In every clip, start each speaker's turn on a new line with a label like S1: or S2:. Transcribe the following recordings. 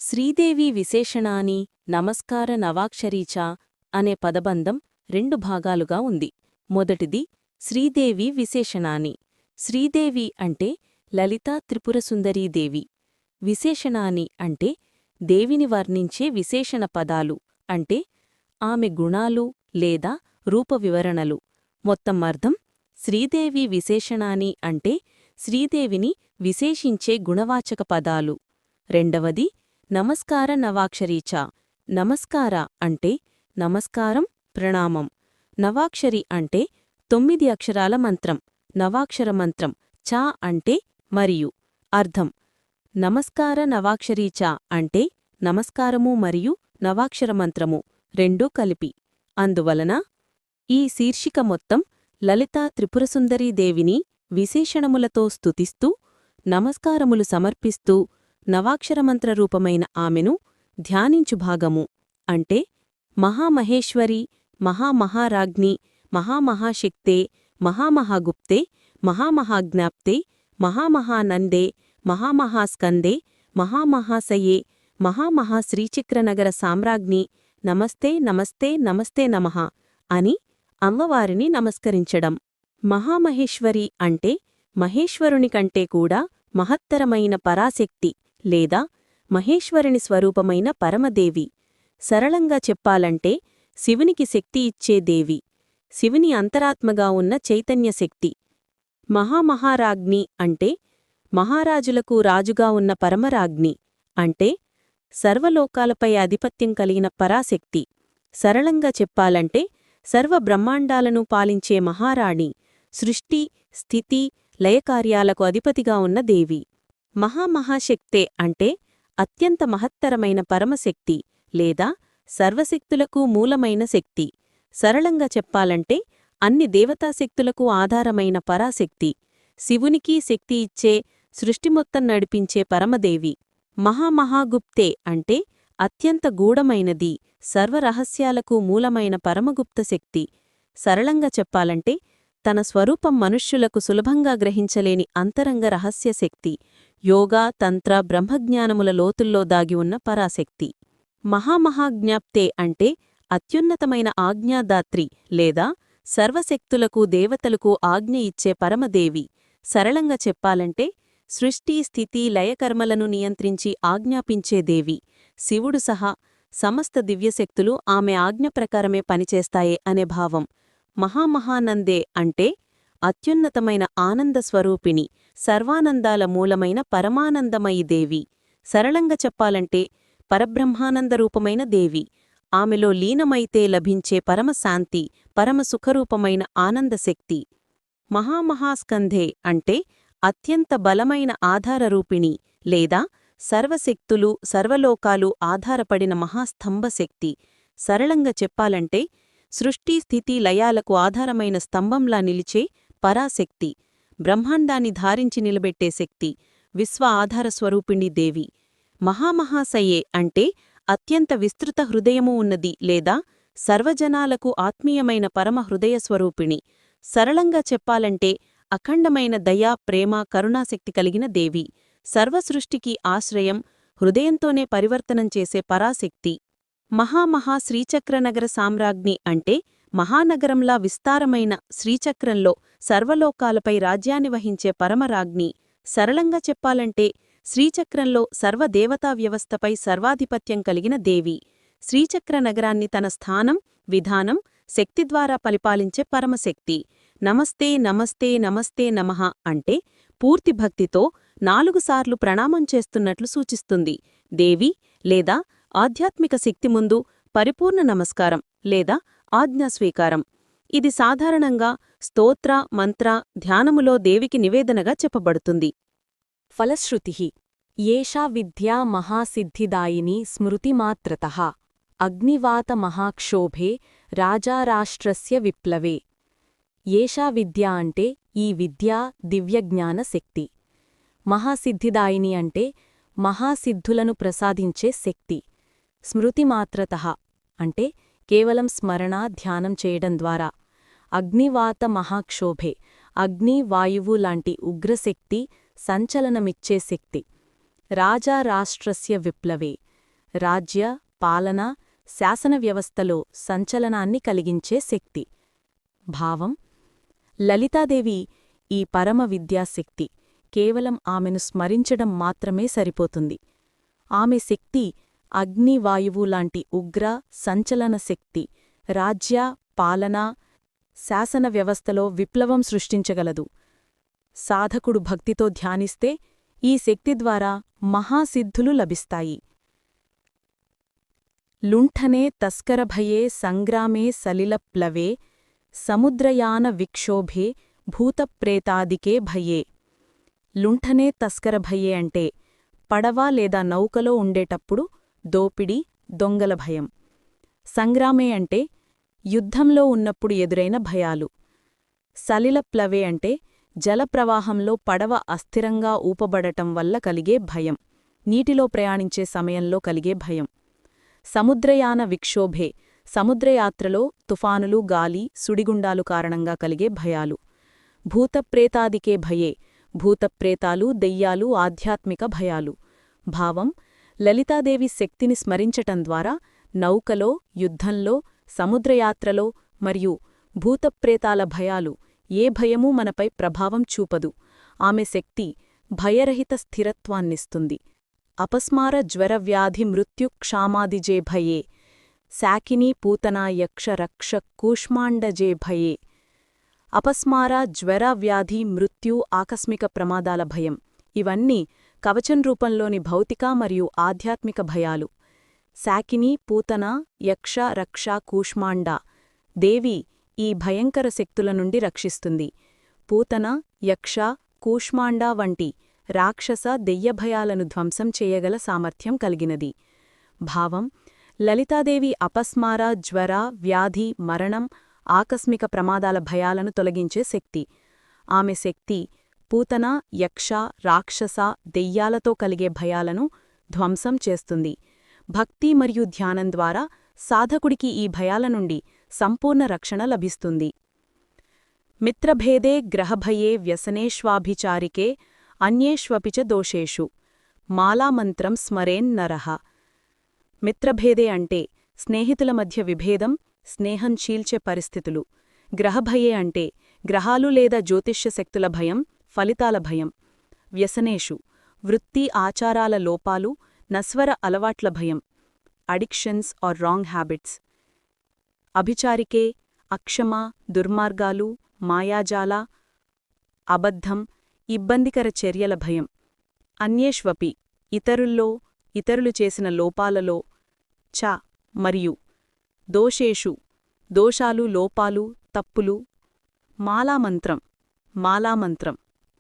S1: శ్రీదేవి విశేషణాని నమస్కార నవాక్షరీచ అనే పదబంధం రెండు భాగాలుగా ఉంది. మొదటిది శ్రీదేవి విశేషణాని. శ్రీదేవి అంటే లలితా త్రిపురసుందరీదేవి. విశేషణాని అంటే దేవిని వర్ణించే విశేషణ పదాలు, అంటే ఆమె గుణాలు లేదా రూపవివరణలు. మొత్తం అర్థం: శ్రీదేవి విశేషణాని అంటే శ్రీదేవిని విశేషించే గుణవాచక పదాలు. రెండవది నమస్కార నవాక్షరీచ. నమస్కార అంటే నమస్కారం, ప్రణామం. నవాక్షరి అంటే 9 అక్షరాల మంత్రం, నవాక్షర మంత్రం. చ అంటే మరియు. అర్థం: నమస్కార నవాక్షరీచ అంటే నమస్కారము మరియు నవాక్షర మంత్రము రెండూ కలిపి. అందువలన ఈ శీర్షిక మొత్తం లలితా త్రిపురసుందరీదేవిని విశేషణములతో స్తుతిస్తూ, నమస్కారములు సమర్పిస్తూ, నవాక్షరమంత్రరూపమైన ఆమెను ధ్యానించు భాగము. అంటే మహామహేశ్వరి, మహామహారాజ్ఞి, మహామహాశక్తే, మహామహాగుప్తే, మహామహాజ్ఞాప్తే, మహామహానందే, మహామహాస్కందే, మహామహాసయే, మహామహాశ్రీచక్రనగర సామ్రాజ్ఞి నమస్తే నమస్తే నమస్తే నమః అని అమ్మవారిని నమస్కరించడం. మహామహేశ్వరి అంటే మహేశ్వరుని కంటే కూడా మహత్తరమైన పరాశక్తి లేదా మహేశ్వరుని స్వరూపమైన పరమదేవి. సరళంగా చెప్పాలంటే శివునికి శక్తి ఇచ్చే దేవి, శివుని అంతరాత్మగా ఉన్న చైతన్యశక్తి. మహామహారాజ్ఞి అంటే మహారాజులకు రాజుగా ఉన్న పరమరాజ్ఞి, అంటే సర్వలోకాలపై ఆధిపత్యం కలిగిన పరాశక్తి. సరళంగా చెప్పాలంటే సర్వబ్రహ్మాండాలను పాలించే మహారాణి, సృష్టి, స్థితి, లయకార్యాలకు అధిపతిగా ఉన్న దేవి. మహామహాశక్తే అంటే అత్యంత మహత్తరమైన పరమశక్తి లేదా సర్వశక్తులకు మూలమైన శక్తి. సరళంగా చెప్పాలంటే అన్ని దేవతాశక్తులకు ఆధారమైన పరాశక్తి, శివునికి శక్తి ఇచ్చే, సృష్టి మొత్తం నడిపించే పరమదేవి. మహామహాగుప్తే అంటే అత్యంత గూఢమైనది, సర్వరహస్యాలకు మూలమైన పరమగుప్త శక్తి. సరళంగా చెప్పాలంటే తన స్వరూపం మనుష్యులకు సులభంగా గ్రహించలేని అంతరంగ రహస్యశక్తి, యోగా, తంత్ర, బ్రహ్మజ్ఞానముల లోతుల్లో దాగి ఉన్న పరాశక్తి. మహామహాజ్ఞాప్తే అంటే అత్యున్నతమైన ఆజ్ఞాదాత్రి లేదా సర్వశక్తులకు, దేవతలకు ఆజ్ఞ ఇచ్చే పరమదేవి. సరళంగా చెప్పాలంటే సృష్టి, స్థితి, లయకర్మలను నియంత్రించి ఆజ్ఞాపించే దేవి. శివుడు సహా సమస్త దివ్యశక్తులు ఆమె ఆజ్ఞ ప్రకారమే పనిచేస్తాయే అనే భావం. మహామహానందే అంటే అత్యున్నతమైన ఆనందస్వరూపిణి, సర్వానందాల మూలమైన పరమానందమయీ దేవి. సరళంగా చెప్పాలంటే పరబ్రహ్మానందరూపమైన దేవి. ఆమెలో లీనమైతే లభించే పరమశాంతి, పరమసుఖరూపమైన ఆనందశక్తి. మహామహాస్కంధే అంటే అత్యంత బలమైన ఆధారరూపిణి లేదా సర్వశక్తులు, సర్వలోకాలు ఆధారపడిన మహాస్తంభశక్తి. సరళంగా చెప్పాలంటే సృష్టి, స్థితి, లయాలకు ఆధారమైన స్తంభంలా నిలిచే పరాశక్తి, బ్రహ్మాండాన్ని ధారించి నిలబెట్టే శక్తి, విశ్వ ఆధారస్వరూపిణి దేవి. మహామహాసయే అంటే అత్యంత విస్తృత హృదయము ఉన్నది లేదా సర్వజనాలకు ఆత్మీయమైన పరమ హృదయస్వరూపిణి. సరళంగా చెప్పాలంటే అఖండమైన దయా, ప్రేమ, కరుణాశక్తి కలిగిన దేవి. సర్వసృష్టికి ఆశ్రయం, హృదయంతోనే పరివర్తనం చేసే పరాశక్తి. మహామహా శ్రీచక్రనగర సామ్రాజ్ఞి అంటే మహానగరంలా విస్తారమైన శ్రీచక్రంలో సర్వలోకాలపై రాజ్యాన్ని వహించే పరమరాజ్ఞి. సరళంగా చెప్పాలంటే శ్రీచక్రంలో సర్వదేవతా వ్యవస్థపై సర్వాధిపత్యం కలిగిన దేవి. శ్రీచక్ర నగరాన్ని తన స్థానం, విధానం, శక్తి ద్వారా పరిపాలించే పరమశక్తి. నమస్తే నమస్తే నమస్తే నమః అంటే పూర్తి భక్తితో 4 సార్లు ప్రణామం చేస్తున్నట్లు సూచిస్తుంది. దేవి లేదా ఆధ్యాత్మిక శక్తి ముందు పరిపూర్ణ నమస్కారం లేదా ఆజ్ఞాస్వీకారం. ఇది సాధారణంగా స్తోత్ర, మంత్ర, ధ్యానములో దేవికి నివేదనగా చెప్పబడుతుంది. ఫలశ్రుతిః ఏషా విద్యా మహాసిద్ధిదాయిని స్మృతిమాత్రతః అగ్నివాత మహాక్షోభే రాజారాష్ట్రస్య విప్లవే. ఏషా విద్య అంటే ఈ విద్యా, దివ్యజ్ఞాన శక్తి. మహాసిద్ధిదాయిని అంటే మహాసిద్ధులను ప్రసాదించే శక్తి. స్మృతిమాత్రతః అంటే కేవలం స్మరణ, ధ్యానం చేయడం ద్వారా. అగ్నివాత మహాక్షోభే అగ్ని, వాయువు లాంటి ఉగ్రశక్తి, సంచలనమిచ్చే శక్తి. రాజా రాష్ట్రస్య విప్లవే రాజ్య, పాలన, శాసన వ్యవస్థలో సంచలనాన్ని కలిగించే శక్తి. భావం: లలితాదేవి ఈ పరమ విద్యాశక్తి. కేవలం ఆమెను స్మరించడం మాత్రమే సరిపోతుంది. ఆమె శక్తి అగ్ని, వాయువు లాంటి ఉగ్ర, సంచలన శక్తి. రాజ్య, పాలన, శాసన వ్యవస్థలో విప్లవం సృష్టించగలదు. సాధకుడు భక్తితో ధ్యానిస్తే ఈ శక్తి ద్వారా మహాసిద్ధులు లభిస్తాయి. లుంఠనే తస్కరభయే సంగ్రామే సలిలప్లవే సముద్రయాన విక్షోభే భూతప్రేతాదికే భయే. లుంఠనే తస్కరభయే అంటే పడవ లేదా నౌకలో ఉండేటప్పుడు దోపిడీ, దొంగల భయం. సంగ్రామే అంటే యుద్ధంలో ఉన్నప్పుడు ఎదురైన భయాలు. సలిలప్లవే అంటే జలప్రవాహంలో పడవ అస్థిరంగా ఊపబడటం వల్ల కలిగే భయం, నీటిలో ప్రయాణించే సమయంలో కలిగే భయం. సముద్రయాన విక్షోభే సముద్రయాత్రలో తుఫానులు, గాలి, సుడిగుండాలు కారణంగా కలిగే భయాలు. భూతప్రేతాదికే భయే భూతప్రేతాలు, దెయ్యాలు, ఆధ్యాత్మిక భయాలు. భావం: లలితాదేవి శక్తిని స్మరించటం ద్వారా నౌకలో, యుద్ధంలో, సముద్రయాత్రలో మరియు భూతప్రేతాల భయాలు ఏ భయమూ మనపై ప్రభావం చూపదు. ఆమె శక్తి భయరహిత స్థిరత్వాన్నిస్తుంది. అపస్మార జ్వరవ్యాధి మృత్యు క్షామాదిజే భయే శాకినీ పూతనా యక్ష రక్ష కూష్మాండజే భయే. అపస్మార, జ్వర, వ్యాధి, మృత్యు, ఆకస్మిక ప్రమాదాల భయం ఇవన్నీ కవచం రూపంలోని భౌతిక మరియు ఆధ్యాత్మిక భయాలు. శాకినీ, పూతన, యక్ష, రక్ష, కూష్మాండ దేవి ఈ భయంకర శక్తుల నుండి రక్షిస్తుంది. పూతన, యక్ష, కూష్మాండ వంటి రాక్షస, దెయ్యభయాలను ధ్వంసం చేయగల సామర్థ్యం కలిగినది. భావం: లలితాదేవి అపస్మార, జ్వర, వ్యాధి, మరణం, ఆకస్మిక ప్రమాదాల భయాలను తొలగించే శక్తి. ఆమె శక్తి పూతన, యక్ష, రాక్షస, దెయ్యాలతో కలిగే భయాలను ధ్వంసం చేస్తుంది. భక్తి మరియు ధ్యానం ద్వారా సాధకుడికి ఈ భయాల నుండి సంపూర్ణ రక్షణ లభిస్తుంది. మిత్రభేదే గ్రహభయే వ్యసనేష్వాభిచారికే అన్యేష్వపిచ దోషేషు మాలామంత్రం స్మరేన్నరః. మిత్రభేదే అంటే స్నేహితుల మధ్య విభేదం, స్నేహం చీల్చే పరిస్థితులు. గ్రహభయే అంటే గ్రహాలు లేదా జ్యోతిష్య శక్తుల భయం, ఫలితాల భయం. వ్యసనేషు వృత్తి, ఆచారాల లోపాలు, నస్వర అలవాట్ల భయం, అడిక్షన్స్ ఆర్ రాంగ్ హ్యాబిట్స్. అభిచారికే అక్షమ, దుర్మార్గాలు, మాయాజాల, అబద్ధం, ఇబ్బందికర చర్యల భయం. అన్యేష్వపి ఇతరుల్లో, ఇతరులు చేసిన లోపాలలో. చ మరియు దోషేషు దోషాలు, లోపాలు, తప్పులు. మాలామంత్రం మాలామంత్రం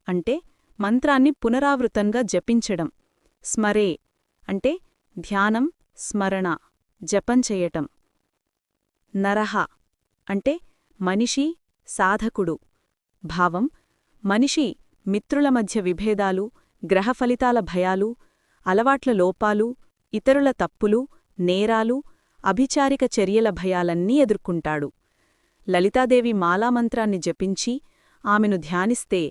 S1: అంటే మంత్రాన్ని పునరావృతంగా జపించడం. స్మరే అంటే ధ్యానం, స్మరణ, జపం చేయటం. నరః అంటే మనిషి, సాధకుడు. భావం: మనిషి మిత్రుల మధ్య విభేదాలు, గ్రహఫలితాల భయాలు, అలవాట్ల లోపాలు, ఇతరుల తప్పులు, నేరాలు, అభిచారిక చర్యల భయాలన్నీ ఎదుర్కొంటాడు. లలితాదేవి మాలామంత్రాన్ని జపించి ఆమెను ధ్యానిస్తే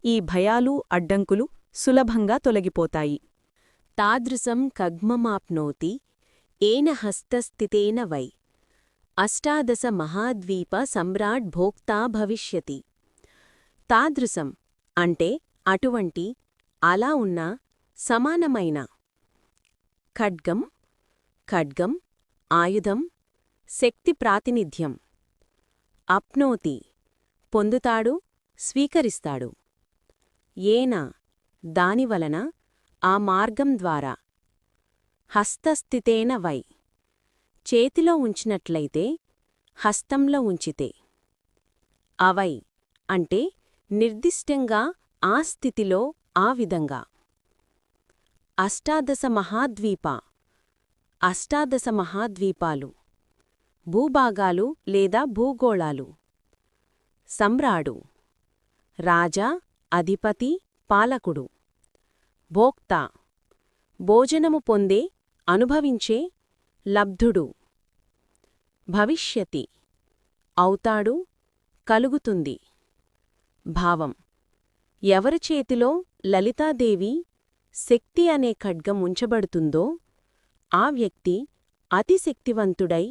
S1: ఈ భయాలు, అడ్డంకులు సులభంగా తొలగిపోతాయి. తాదృశం ఖగ్మమాప్నోతి ఏన హస్తస్థితేన వై అష్టాదశ మహాద్వీప సమ్రాట్ భోక్తా భవిష్యతి. తాదృశం అంటే అటువంటి, అలా ఉన్న, సమానమైన. ఖడ్గం ఖడ్గం ఆయుధం, శక్తి ప్రాతినిధ్యం. అప్నోతి పొందుతాడు, స్వీకరిస్తాడు. ఏన దానివలన, ఆ మార్గం ద్వారా. హస్తస్థితేన వై చేతిలో ఉంచినట్లయితే, హస్తంలో ఉంచితే. అవై అంటే నిర్దిష్టంగా ఆ స్థితిలో, ఆ విధంగా. అష్టాదశ మహాద్వీప అష్టాదశ మహాద్వీపాలు భూభాగాలు లేదా భూగోళాలు. సమ్రాడు రాజా, అధిపతి, పాలకుడు. భోక్తా భోజనము పొందే, అనుభవించే, లబ్ధుడు. భవిష్యతి అవుతాడు, కలుగుతుంది. భావం: ఎవరి చేతిలో లలితాదేవి శక్తి అనే ఖడ్గం ఉంచబడుతుందో ఆ వ్యక్తి అతి శక్తివంతుడై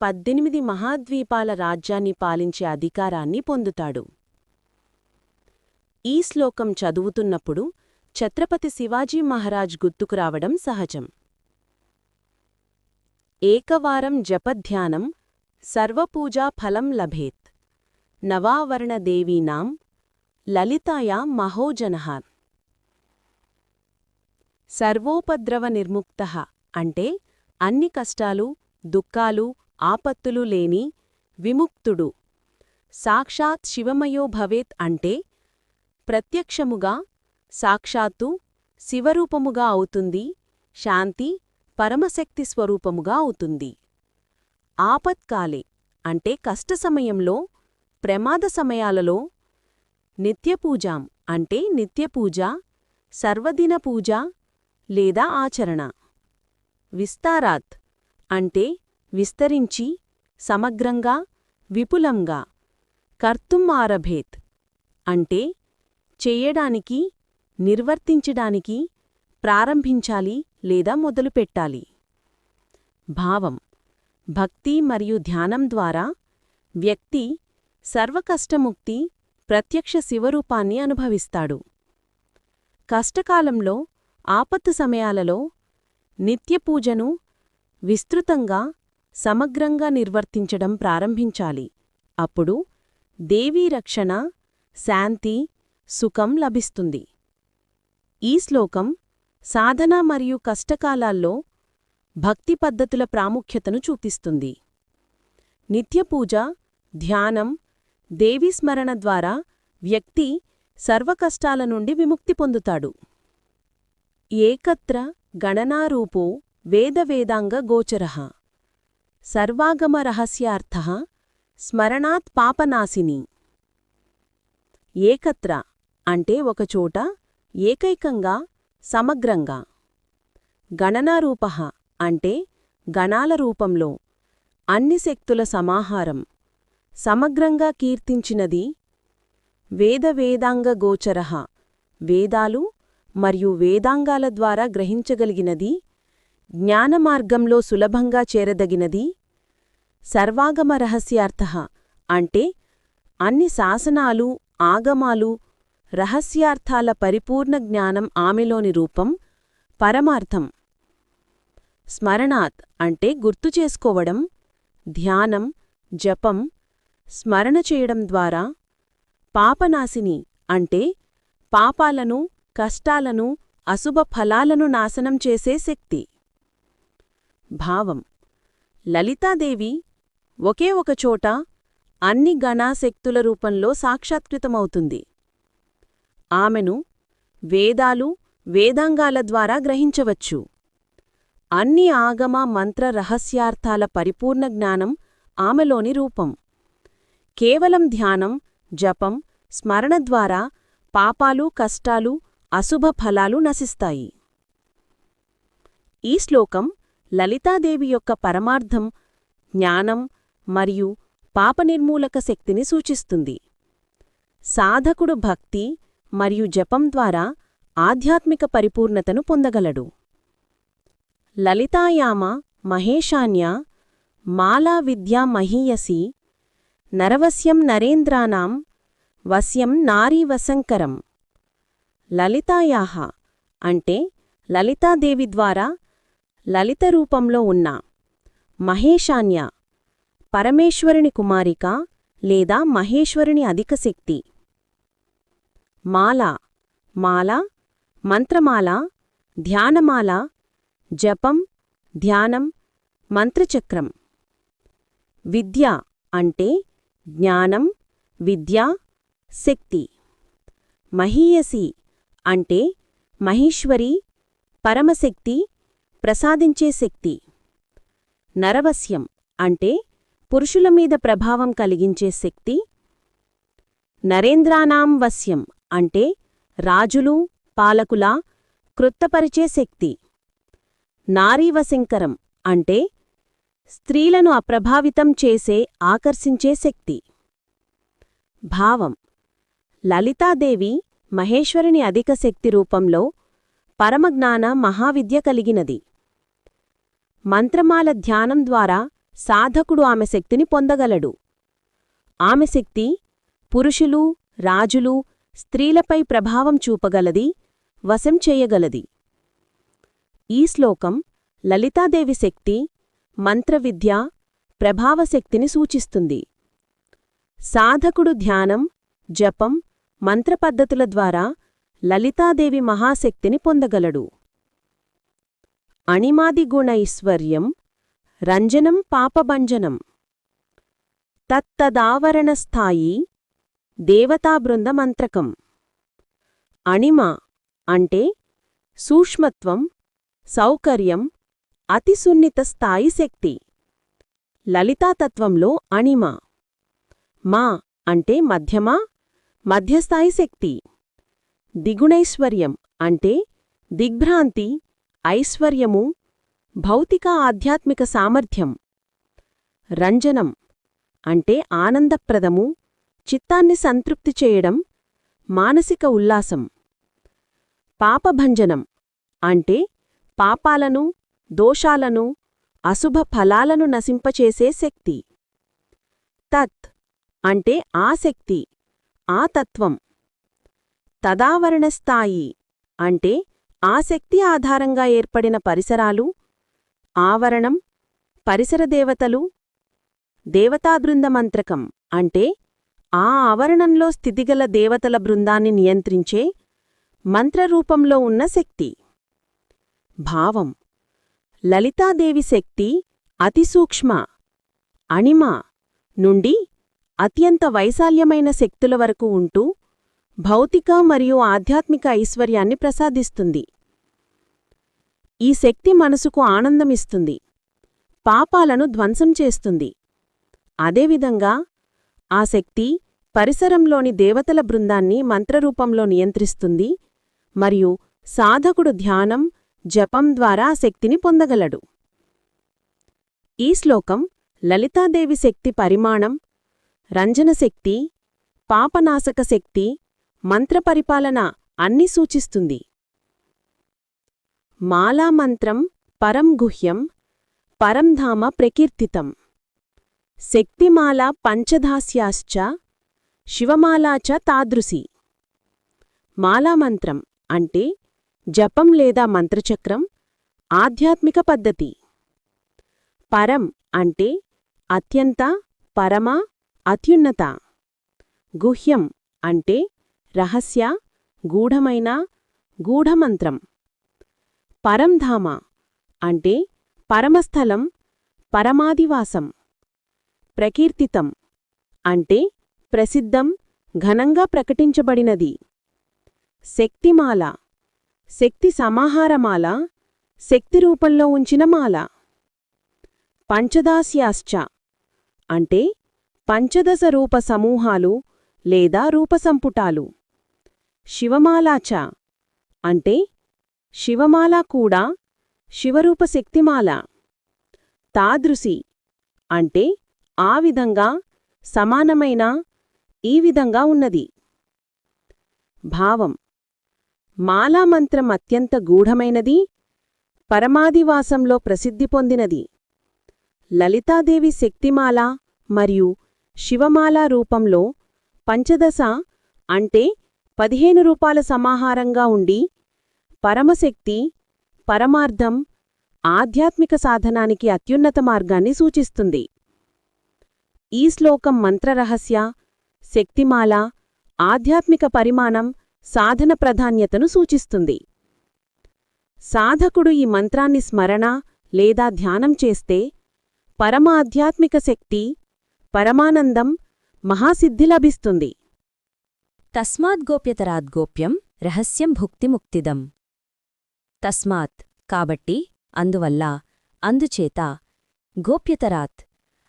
S1: 18 మహాద్వీపాల రాజ్యాన్ని పాలించే అధికారాన్ని పొందుతాడు. ఈ శ్లోకం చదువుతున్నప్పుడు ఛత్రపతి శివాజీ మహారాజ్ గుర్తుకు రావడం సహజం. ఏకవారం జపధ్యానం సర్వపూజా ఫలం లభేత్. నవావరణదేవీనాం లలితాయా మహోజనః. సర్వోపద్రవ నిర్ముక్తః అంటే అన్ని కష్టాలు, దుఃఖాలు, ఆపత్తులు లేని విముక్తుడు. సాక్షాత్ శివమయో భవేత్ అంటే ప్రత్యక్షముగా సాక్షాత్తు శివరూపముగా అవుతుంది, శాంతి పరమశక్తి స్వరూపముగా అవుతుంది. ఆపత్కాలే అంటే కష్ట సమయంలో, ప్రమాద సమయాలలో. నిత్యపూజాం అంటే నిత్యపూజ, సర్వదిన పూజ లేదా ఆచరణ. విస్తారాత్ అంటే విస్తరించి, సమగ్రంగా, విపులంగా. కర్తుం ఆరభేత్ అంటే చెయ్యడానికి, నిర్వర్తించడానికి, ప్రారంభించాలి లేదా మొదలుపెట్టాలి. భావం: భక్తి మరియు ధ్యానం ద్వారా వ్యక్తి సర్వకష్టముక్తి, ప్రత్యక్ష శివరూపాన్ని అనుభవిస్తాడు. కష్టకాలంలో, ఆపత్తు సమయాలలో నిత్యపూజను విస్తృతంగా, సమగ్రంగా నిర్వర్తించడం ప్రారంభించాలి. అప్పుడు దేవీ రక్షణ, శాంతి, సుఖం లభిస్తుంది. ఈ శ్లోకం సాధన మరియు కష్టకాలాల్లో భక్తి పద్ధతుల ప్రాముఖ్యతను చూపిస్తుంది. నిత్యపూజ, ధ్యానం, దేవీస్మరణ ద్వారా వ్యక్తి సర్వకష్టాల నుండి విముక్తి పొందుతాడు. ఏకత్ర గణనారూపో వేదవేదాంగ గోచరః. సర్వాగమ రహస్యార్థః స్మరణాత్ పాపనాశిని. ఏకత్ర అంటే ఒకచోట, ఏకైకంగా, సమగ్రంగా. గణనారూపః అంటే గణాల రూపంలో, అన్ని శక్తుల సమాహారం, సమగ్రంగా కీర్తించినది. వేదవేదాంగ గోచరః వేదాలు మరియు వేదాంగాల ద్వారా గ్రహించగలిగినది, జ్ఞానమార్గంలో సులభంగా చేరదగినది. సర్వాగమ రహస్యార్థః అంటే అన్ని శాసనాలు, ఆగమాలు, రహస్యార్థాల పరిపూర్ణ జ్ఞానం ఆమెలోని రూపం, పరమార్థం. స్మరణాత్ అంటే గుర్తుచేసుకోవడం, ధ్యానం, జపం, స్మరణ చేయడం ద్వారా. పాపనాశిని అంటే పాపాలను, కష్టాలను, అశుభ ఫలాలను నాశనం చేసే శక్తి. భావం: లలితాదేవి ఒకే ఒకచోట అన్ని గణాశక్తుల రూపంలో సాక్షాత్కృతమవుతుంది. ఆమెను వేదాలు, వేదాంగాల ద్వారా గ్రహించవచ్చు. అన్ని ఆగమ, మంత్ర, రహస్యార్థాల పరిపూర్ణ జ్ఞానం ఆమెలోని రూపం. కేవలం ధ్యానం, జపం, స్మరణ ద్వారా పాపాలు, కష్టాలు, అశుభ ఫలాలు నశిస్తాయి. ఈ శ్లోకం లలితాదేవి యొక్క పరమార్థం, జ్ఞానం మరియు పాపనిర్మూలక శక్తిని సూచిస్తుంది. సాధకుడు భక్తి మరియు జపం ద్వారా ఆధ్యాత్మిక పరిపూర్ణతను పొందగలడు. లలితాయామ మహేశాన్యా మాలా విద్యా మహీయసి. నరవస్యం నరేంద్రానాం వస్యం నారీవశంకరం. లలితాయాః అంటే లలితాదేవి ద్వారా లలిత రూపంలో ఉన్న మహేశాన్య పరమేశ్వరుని కుమారిక లేదా మహేశ్వరుని అధిక శక్తి. మాల మాల మంత్రమాల, ధ్యానమాల, జపం, ధ్యానం, మంత్రచక్రం. విద్య అంటే జ్ఞానం, విద్య, శక్తి. మహీయసి అంటే మహేశ్వరి, పరమశక్తి, ప్రసాదించే శక్తి. నరవస్యం అంటే పురుషుల మీద ప్రభావం కలిగించే శక్తి. నరేంద్రానాం వస్యం అంటే రాజులు, పాలకుల కృత్తపరిచే శక్తి. నారీవశంకరం అంటే స్త్రీలను అప్రభావితం చేసే, ఆకర్షించే శక్తి. భావం: లలితాదేవి మహేశ్వరుని అధిక శక్తి రూపంలో పరమజ్ఞాన మహావిద్య కలిగినది. మంత్రమాల ధ్యానం ద్వారా సాధకుడు ఆమె శక్తిని పొందగలడు. ఆమె శక్తి పురుషులు, రాజులు, స్త్రీలపై ప్రభావం చూపగలది, వశం చేయగలది. ఈ శ్లోకం లలితాదేవి శక్తి, మంత్రవిద్య, ప్రభావశక్తిని సూచిస్తుంది. సాధకుడు ధ్యానం, జపం, మంత్రపద్ధతుల ద్వారా లలితాదేవి మహాశక్తిని పొందగలడు. అణిమాదిగుణ ఐశ్వర్యం రంజనం పాపభంజనం తత్తదావరణస్థాయి దేవతాబృందమంత్రకం. అణిమ అంటే సూక్ష్మత్వం, సౌకర్యం, అతి సున్నిత స్థాయి శక్తి. లలితాతత్వంలో అణిమ. మా అంటే మధ్యమ, మధ్యస్థాయి శక్తి. దిగుణైశ్వర్యం అంటే దిగ్భ్రాంతి, ఐశ్వర్యము, భౌతిక ఆధ్యాత్మిక సామర్థ్యం. రంజనం అంటే ఆనందప్రదము, చిత్తాన్ని సంతృప్తి చేయడం, మానసిక ఉల్లాసం. పాపభంజనం అంటే పాపాలను, దోషాలను, అశుభ ఫలాలను నశింపచేసే శక్తి. తత్ అంటే ఆ శక్తి, ఆ తత్వం. తదావరణస్థాయి అంటే ఆ శక్తి ఆధారంగా ఏర్పడిన పరిసరాలు, ఆవరణం, పరిసర దేవతలు. దేవతాబృందమంత్రకం అంటే ఆ ఆవరణంలో స్థితిగల దేవతల బృందాన్ని నియంత్రించే మంత్రరూపంలో ఉన్న శక్తి. భావం లలితాదేవి శక్తి అతిసూక్ష్మ, అణిమ నుండి అత్యంత వైశాల్యమైన శక్తుల వరకు ఉంటూ భౌతిక మరియు ఆధ్యాత్మిక ఐశ్వర్యాన్ని ప్రసాదిస్తుంది. ఈ శక్తి మనసుకు ఆనందమిస్తుంది, పాపాలను ధ్వంసం చేస్తుంది. అదేవిధంగా ఆ శక్తి పరిసరంలోని దేవతల బృందాన్ని మంత్రరూపంలో నియంత్రిస్తుంది మరియు సాధకుడు ధ్యానం, జపం ద్వారా ఆ శక్తిని పొందగలడు. ఈ శ్లోకం లలితాదేవి శక్తి పరిమాణం, రంజనశక్తి, పాపనాశక శక్తి, మంత్రపరిపాలన అన్ని సూచిస్తుంది. మాలామంత్రం పరం గుహ్యం, పరంధామ ప్రకీర్తితం. శక్తిమాల పంచదాస్యాశ్చ శివమాలా చ తాదృశి. మాలామంత్రం అంటే జపం లేదా మంత్రచక్రం, ఆధ్యాత్మిక పద్ధతి. పరం అంటే అత్యంత, పరమ, అత్యున్నత. గుహ్యం అంటే రహస్య, గూఢమైన, గూఢమంత్రం. పరంధామ అంటే పరమస్థలం, పరమాదివాసం. ప్రకీర్తితం అంటే ప్రసిద్ధం, ఘనంగా ప్రకటించబడినది. శక్తిమాల శక్తి సమాహారమాల, శక్తి రూపంలో ఉంచిన మాల. పంచదాస్యాశ్చ అంటే పంచదశ రూప సమూహాలు లేదా రూపసంపుటాలు. శివమాలాచ అంటే శివమాల కూడా, శివరూప శక్తిమాల. తాదృశి అంటే ఆ విధంగా, సమానమైన, ఈ విధంగా ఉన్నది. భావం మాలామంత్రం అత్యంత గూఢమైనది, పరమాదివాసంలో ప్రసిద్ధి పొందినది. లలితాదేవి శక్తిమాల మరియు శివమాల రూపంలో పంచదశ అంటే 15 రూపాల సమాహారంగా ఉండి పరమశక్తి, పరమార్థం, ఆధ్యాత్మిక సాధనానికి అత్యున్నత మార్గాన్ని సూచిస్తుంది. ఈ శ్లోకం మంత్రరహస్య, శక్తిమాల, ఆధ్యాత్మిక పరిమాణం, సాధన ప్రాధాన్యతను సూచిస్తుంది. సాధకుడు ఈ మంత్రాన్ని స్మరణ లేదా ధ్యానం చేస్తే పరమ ఆధ్యాత్మిక శక్తి, పరమానందం, మహాసిద్ధి లభిస్తుంది.
S2: తస్మాద్గోప్యతరాద్గోప్యం రహస్యం భుక్తిముక్తిదం. తస్మాత్ కాబట్టి, అందువల్ల, అందుచేత, గోప్యతరాత్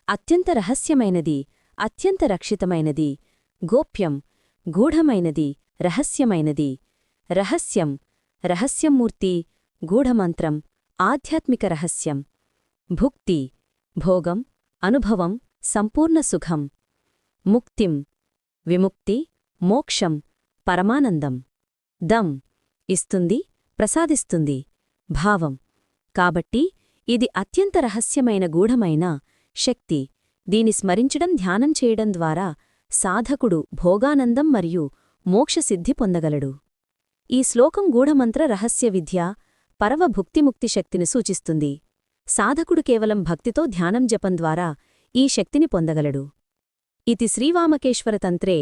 S2: అత్యంత రహస్యమైనది, అత్యంత రక్షితమైనది, గోప్యం గూఢమైనది, రహస్యమైనది. రహస్యం రహస్యమూర్తి, గూఢమంత్రం, ఆధ్యాత్మిక రహస్యం. భుక్తి భోగం, అనుభవం, సంపూర్ణ సుఖం. ముక్తిం విముక్తి, మోక్షం, పరమానందం. దం ఇస్తుంది, ప్రసాదిస్తుంది. భావం కాబట్టి ఇది అత్యంత రహస్యమైన గూఢమైన శక్తి. దీని స్మరించడం ధ్యానం చేయడం ద్వారా సాధకుడు భోగానందం మరియు మోక్షసిద్ధి పొందగలడు. ఈ శ్లోకం గూఢమంత్ర రహస్య విద్య పరవభుక్తిముక్తి శక్తిని సూచిస్తుంది. సాధకుడు కేవలం భక్తితో ధ్యానం జపం ద్వారా ఈ శక్తిని పొందగలడు. ఇతి శ్రీవామకేశ్వరతంత్రే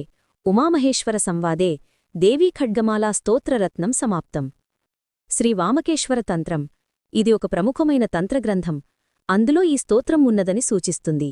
S2: ఉమామహేశ్వర సంవాదే దేవీఖడ్గమాలా స్తోత్రరత్నం సమాప్తం. శ్రీవామకేశ్వర తంత్రం ఇది ఒక ప్రముఖమైన తంత్రగ్రంథం. అందులో ఈ స్తోత్రం ఉన్నదని సూచిస్తుంది.